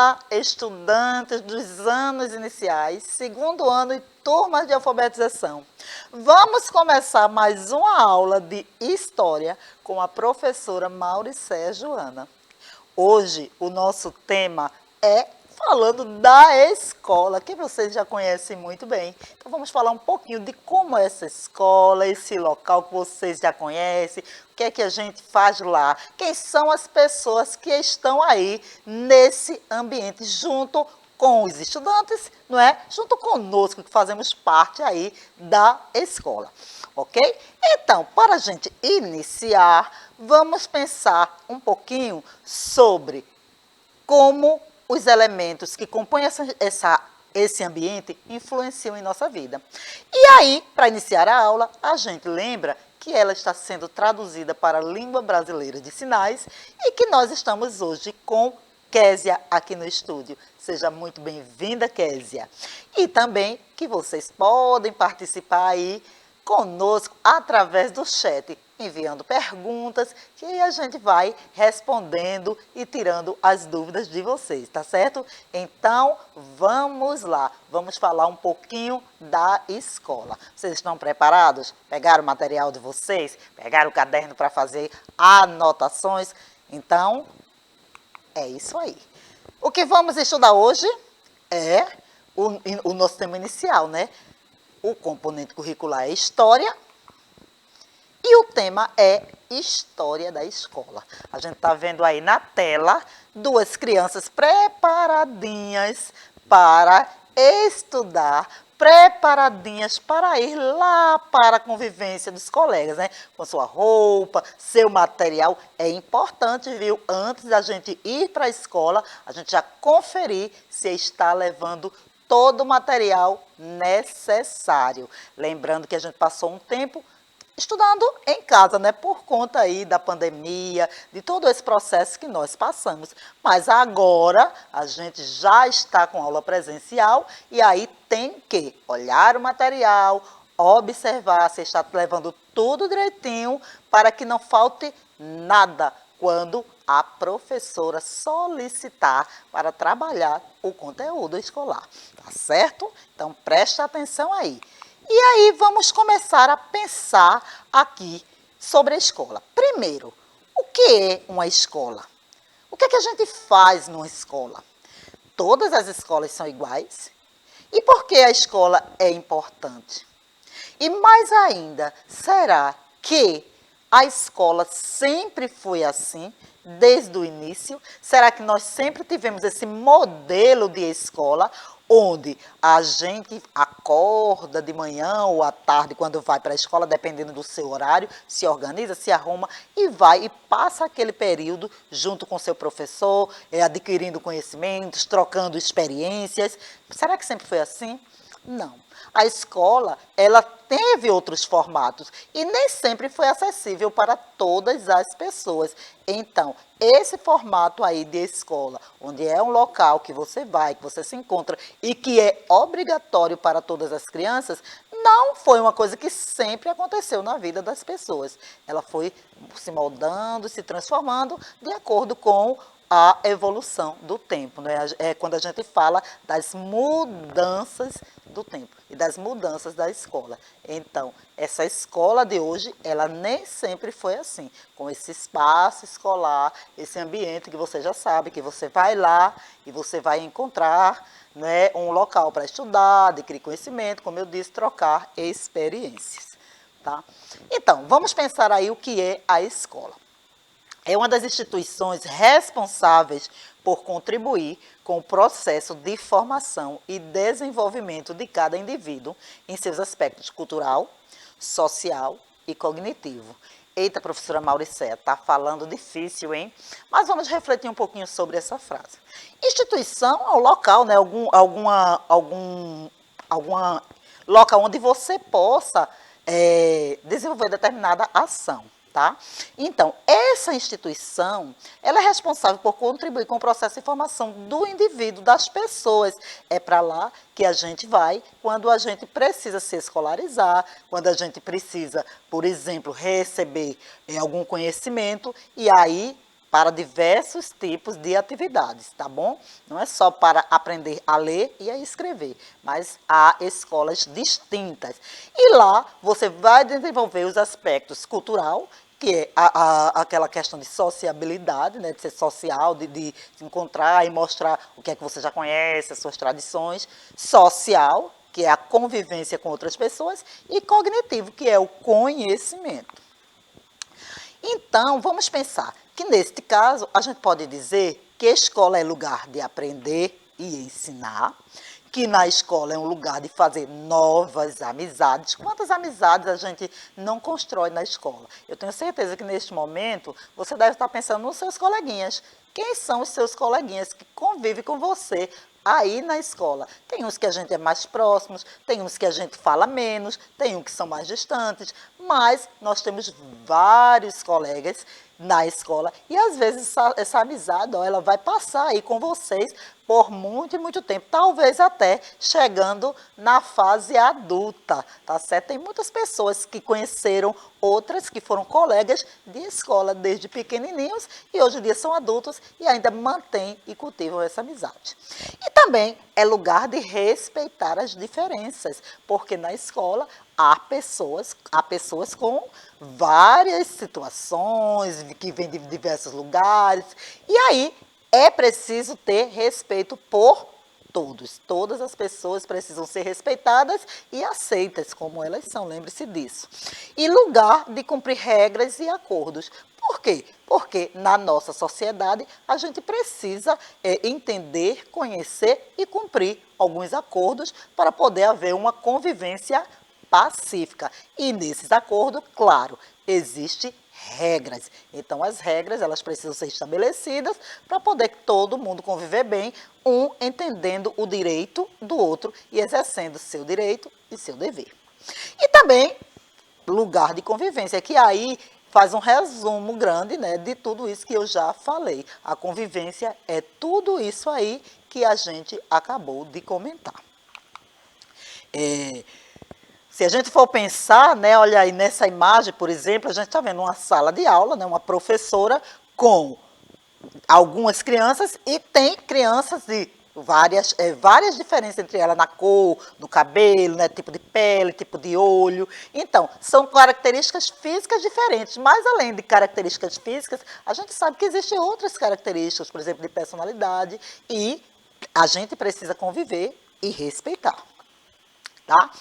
Olá, estudantes dos anos iniciais, segundo ano e turmas de alfabetização. Vamos começar mais uma aula de História com a professora Mauricéia Joana. Hoje o nosso tema é falando da escola, que vocês já conhecem muito bem. Então vamos falar um pouquinho de como é essa escola, esse local que vocês já conhecem, o que é que a gente faz lá, quem são as pessoas que estão aí nesse ambiente junto com os estudantes, não é? Junto conosco, que fazemos parte aí da escola, ok? Então, para a gente iniciar, vamos pensar um pouquinho sobre como os elementos que compõem esse ambiente influenciam em nossa vida. E aí, para iniciar a aula, a gente lembra que ela está sendo traduzida para a língua brasileira de sinais e que nós estamos hoje com Késia aqui no estúdio. Seja muito bem-vinda, Késia. E também que vocês podem participar aí conosco através do chat, enviando perguntas que a gente vai respondendo e tirando as dúvidas de vocês, tá certo? Então, vamos lá, vamos falar um pouquinho da escola. Vocês estão preparados? Pegaram o material de vocês? Pegaram o caderno para fazer anotações? Então, é isso aí. O que vamos estudar hoje é o nosso tema inicial, né? O componente curricular é História e o tema é História da Escola. A gente está vendo aí na tela duas crianças preparadinhas para estudar, preparadinhas para ir lá para a convivência dos colegas, né? Com sua roupa, seu material. É importante, viu? Antes da gente ir para a escola, a gente já conferir se está levando todo o material necessário. Lembrando que a gente passou um tempo estudando em casa, né? Por conta aí da pandemia, de todo esse processo que nós passamos. Mas agora a gente já está com aula presencial e aí tem que olhar o material, observar se está levando tudo direitinho para que não falte nada quando a professora solicitar para trabalhar o conteúdo escolar, tá certo? Então preste atenção aí. E aí vamos começar a pensar aqui sobre a escola. Primeiro, o que é uma escola? O que é que a gente faz numa escola? Todas as escolas são iguais? E por que a escola é importante? E mais ainda, será que a escola sempre foi assim, desde o início? Será que nós sempre tivemos esse modelo de escola, onde a gente acorda de manhã ou à tarde, quando vai para a escola, dependendo do seu horário, se organiza, se arruma e vai e passa aquele período junto com seu professor, adquirindo conhecimentos, trocando experiências? Será que sempre foi assim? Não. A escola, ela teve outros formatos e nem sempre foi acessível para todas as pessoas. Então, esse formato aí de escola, onde é um local que você vai, que você se encontra e que é obrigatório para todas as crianças, não foi uma coisa que sempre aconteceu na vida das pessoas. Ela foi se moldando, se transformando de acordo com a evolução do tempo, né? É quando a gente fala das mudanças do tempo e das mudanças da escola. Então, essa escola de hoje, ela nem sempre foi assim, com esse espaço escolar, esse ambiente que você já sabe, que você vai lá e você vai encontrar, né, um local para estudar, adquirir conhecimento, como eu disse, trocar experiências, tá? Então, vamos pensar aí o que é a escola. É uma das instituições responsáveis por contribuir com o processo de formação e desenvolvimento de cada indivíduo em seus aspectos cultural, social e cognitivo. Eita, professora Mauricéia, está falando difícil, hein? Mas vamos refletir um pouquinho sobre essa frase. Instituição é o local, né? Algum local onde você possa desenvolver determinada ação. Tá? Então, essa instituição, ela é responsável por contribuir com o processo de formação do indivíduo, das pessoas. É para lá que a gente vai quando a gente precisa se escolarizar, quando a gente precisa, por exemplo, receber algum conhecimento, e aí para diversos tipos de atividades, tá bom? Não é só para aprender a ler e a escrever, mas há escolas distintas. E lá você vai desenvolver os aspectos cultural, que é aquela questão de sociabilidade, né, de ser social, de se encontrar e mostrar o que é que você já conhece, as suas tradições, social, que é a convivência com outras pessoas, e cognitivo, que é o conhecimento. Então, vamos pensar que, neste caso, a gente pode dizer que a escola é lugar de aprender e ensinar, que na escola é um lugar de fazer novas amizades. Quantas amizades a gente não constrói na escola? Eu tenho certeza que, neste momento, você deve estar pensando nos seus coleguinhas. Quem são os seus coleguinhas que convivem com você aí na escola? Tem uns que a gente é mais próximos, tem uns que a gente fala menos, tem uns que são mais distantes, mas nós temos vários colegas na escola e às vezes essa amizade, ó, ela vai passar aí com vocês por muito e muito tempo, talvez até chegando na fase adulta, tá certo? Tem muitas pessoas que conheceram outras que foram colegas de escola desde pequenininhos e hoje em dia são adultos e ainda mantêm e cultivam essa amizade. E também é lugar de respeitar as diferenças, porque na escola há pessoas com várias situações, que vêm de diversos lugares, e aí é preciso ter respeito por todos. Todas as pessoas precisam ser respeitadas e aceitas como elas são, lembre-se disso. E lugar de cumprir regras e acordos. Por quê? Porque na nossa sociedade a gente precisa entender, conhecer e cumprir alguns acordos para poder haver uma convivência pacífica. E nesses acordos, claro, existe regras. Então, as regras, elas precisam ser estabelecidas para poder todo mundo conviver bem, um entendendo o direito do outro e exercendo seu direito e seu dever. E também, lugar de convivência, que aí faz um resumo grande, né, de tudo isso que eu já falei. A convivência é tudo isso aí que a gente acabou de comentar. Se a gente for pensar, né, olha aí nessa imagem, por exemplo, a gente está vendo uma sala de aula, né, uma professora com algumas crianças e tem crianças de várias diferenças entre elas na cor, no cabelo, né, tipo de pele, tipo de olho. Então, são características físicas diferentes, mas além de características físicas, a gente sabe que existem outras características, por exemplo, de personalidade, e a gente precisa conviver e respeitar. Tá?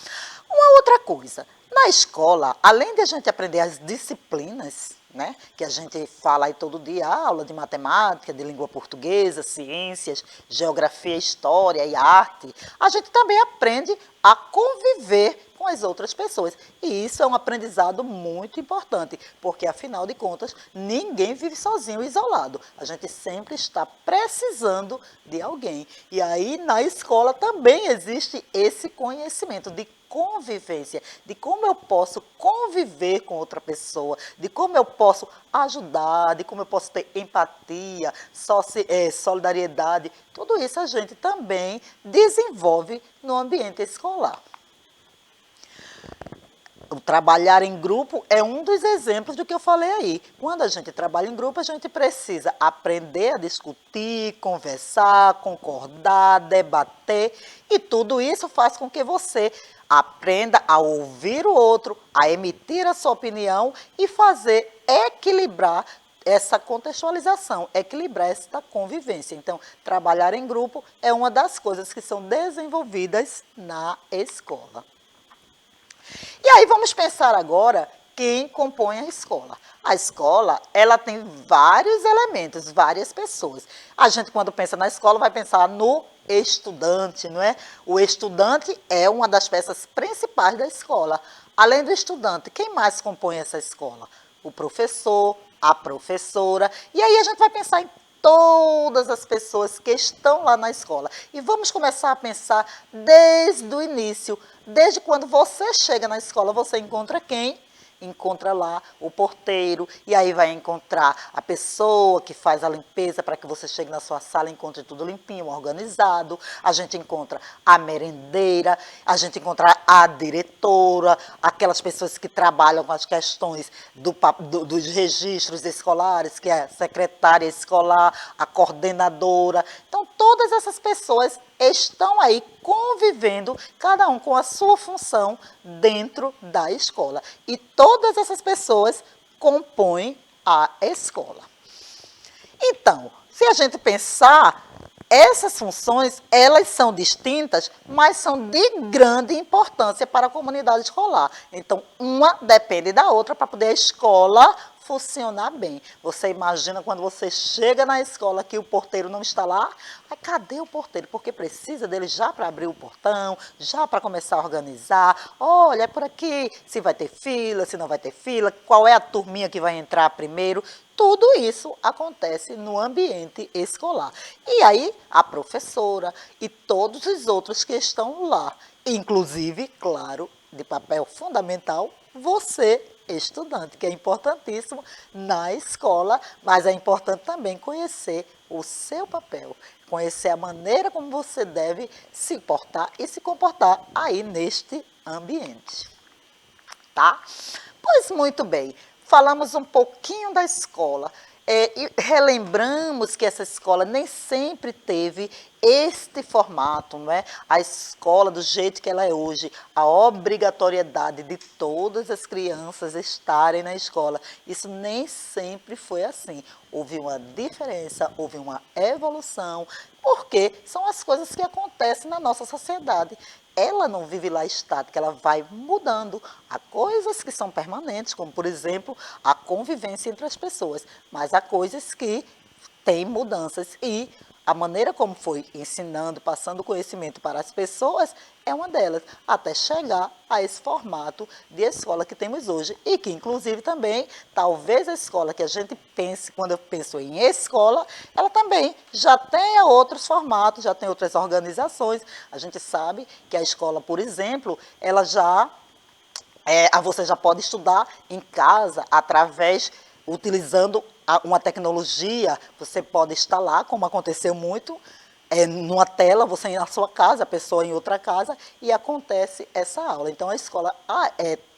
Uma outra coisa, na escola, além de a gente aprender as disciplinas, né, que a gente fala aí todo dia, aula de matemática, de língua portuguesa, ciências, geografia, história e arte, a gente também aprende a conviver com as outras pessoas. E isso é um aprendizado muito importante, porque, afinal de contas, ninguém vive sozinho, isolado. A gente sempre está precisando de alguém. E aí, na escola, também existe esse conhecimento de convivência, de como eu posso conviver com outra pessoa, de como eu posso ajudar, de como eu posso ter empatia, solidariedade. Tudo isso a gente também desenvolve no ambiente escolar. O trabalhar em grupo é um dos exemplos do que eu falei aí. Quando a gente trabalha em grupo, a gente precisa aprender a discutir, conversar, concordar, debater, e tudo isso faz com que você aprenda a ouvir o outro, a emitir a sua opinião e fazer equilibrar essa contextualização, equilibrar essa convivência. Então, trabalhar em grupo é uma das coisas que são desenvolvidas na escola. E aí vamos pensar agora quem compõe a escola. A escola, ela tem vários elementos, várias pessoas. A gente, quando pensa na escola, vai pensar no estudante, não é? O estudante é uma das peças principais da escola. Além do estudante, quem mais compõe essa escola? O professor, a professora. E aí a gente vai pensar em todas as pessoas que estão lá na escola. E vamos começar a pensar desde o início. Desde quando você chega na escola, você encontra quem? encontra lá o porteiro, e aí vai encontrar a pessoa que faz a limpeza para que você chegue na sua sala e encontre tudo limpinho, organizado. A gente encontra a merendeira, a gente encontra a diretora, aquelas pessoas que trabalham com as questões dos registros escolares, que é a secretária escolar, a coordenadora. Então, todas essas pessoas estão aí convivendo, cada um com a sua função dentro da escola. E todas essas pessoas compõem a escola. Então, se a gente pensar, essas funções, elas são distintas, mas são de grande importância para a comunidade escolar. Então, uma depende da outra para poder a escola funcionar bem. Você imagina quando você chega na escola que o porteiro não está lá? Mas cadê o porteiro? Porque precisa dele já para abrir o portão, já para começar a organizar. Olha, é por aqui, se vai ter fila, se não vai ter fila, qual é a turminha que vai entrar primeiro. Tudo isso acontece no ambiente escolar. E aí, a professora e todos os outros que estão lá, inclusive, claro, de papel fundamental, você, estudante, que é importantíssimo na escola, mas é importante também conhecer o seu papel, conhecer a maneira como você deve se portar e se comportar aí neste ambiente. Tá? Pois muito bem, falamos um pouquinho da escola. E relembramos que essa escola nem sempre teve este formato, não é? A escola do jeito que ela é hoje, a obrigatoriedade de todas as crianças estarem na escola. Isso nem sempre foi assim. Houve uma diferença, houve uma evolução, porque são as coisas que acontecem na nossa sociedade. Ela não vive lá estática, ela vai mudando. Há coisas que são permanentes, como, por exemplo, a convivência entre as pessoas, mas há coisas que têm mudanças e a maneira como foi ensinando, passando conhecimento para as pessoas é uma delas, até chegar a esse formato de escola que temos hoje e que, inclusive, também, talvez a escola que a gente pense, quando eu penso em escola, ela também já tem outros formatos, já tem outras organizações. A gente sabe que a escola, por exemplo, ela já você já pode estudar em casa através, utilizando uma tecnologia, você pode instalar, como aconteceu muito, numa tela, você na sua casa, a pessoa em outra casa, e acontece essa aula. Então, a escola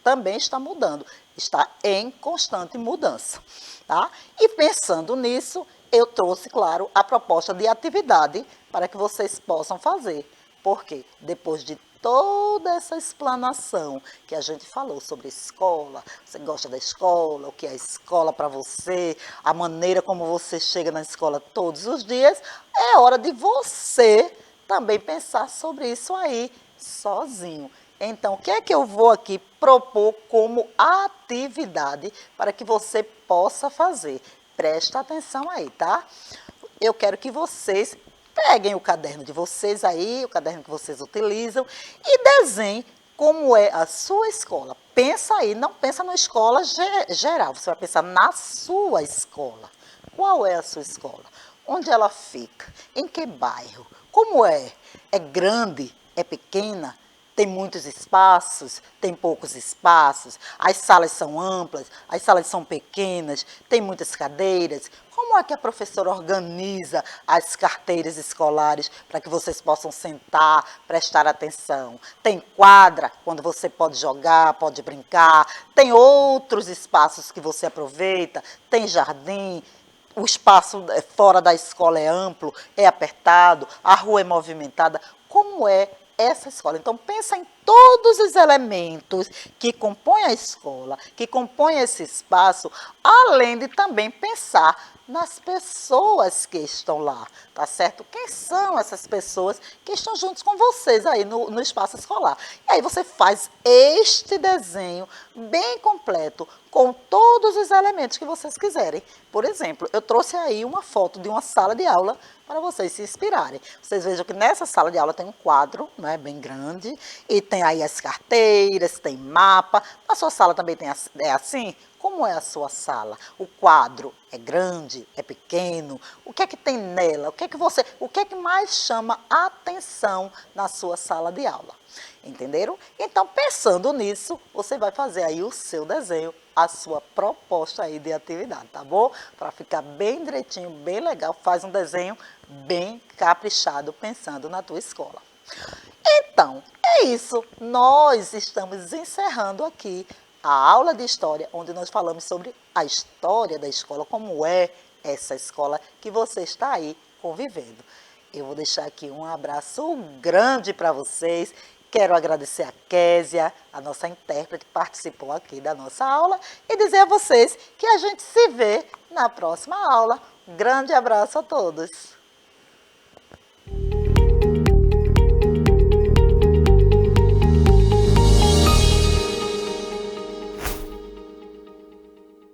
também está mudando, está em constante mudança. Tá? E pensando nisso, eu trouxe, claro, a proposta de atividade para que vocês possam fazer. Porque depois de toda essa explanação que a gente falou sobre escola, você gosta da escola, o que é a escola para você, a maneira como você chega na escola todos os dias, é hora de você também pensar sobre isso aí, sozinho. Então, o que é que eu vou aqui propor como atividade para que você possa fazer? Presta atenção aí, tá? Eu quero que vocês peguem o caderno de vocês aí, o caderno que vocês utilizam, e desenhem como é a sua escola. Pensa aí, não pensa na escola geral, você vai pensar na sua escola. Qual é a sua escola? Onde ela fica? Em que bairro? Como é? É grande? É pequena? Tem muitos espaços, tem poucos espaços, as salas são amplas, as salas são pequenas, tem muitas cadeiras. Como é que a professora organiza as carteiras escolares para que vocês possam sentar, prestar atenção? Tem quadra, quando você pode jogar, pode brincar, tem outros espaços que você aproveita, tem jardim. O espaço fora da escola é amplo, é apertado, a rua é movimentada. Como é essa escola? Então, pensa em todos os elementos que compõem a escola, que compõem esse espaço, além de também pensar nas pessoas que estão lá, tá certo? Quem são essas pessoas que estão juntos com vocês aí no espaço escolar? E aí você faz este desenho bem completo, com todos os elementos que vocês quiserem. Por exemplo, eu trouxe aí uma foto de uma sala de aula para vocês se inspirarem. Vocês vejam que nessa sala de aula tem um quadro, né, bem grande, e tem aí as carteiras, tem mapa. Na sua sala também é assim? Como é a sua sala? O quadro é grande, é pequeno? O que é que tem nela? O que é que mais chama atenção na sua sala de aula? Entenderam? Então, pensando nisso, você vai fazer aí o seu desenho, a sua proposta aí de atividade, tá bom? Para ficar bem direitinho, bem legal, faz um desenho bem caprichado, pensando na tua escola. Então, é isso. Nós estamos encerrando aqui a aula de história, onde nós falamos sobre a história da escola, como é essa escola que você está aí convivendo. Eu vou deixar aqui um abraço grande para vocês. Quero agradecer a Késia, a nossa intérprete que participou aqui da nossa aula, e dizer a vocês que a gente se vê na próxima aula. Grande abraço a todos!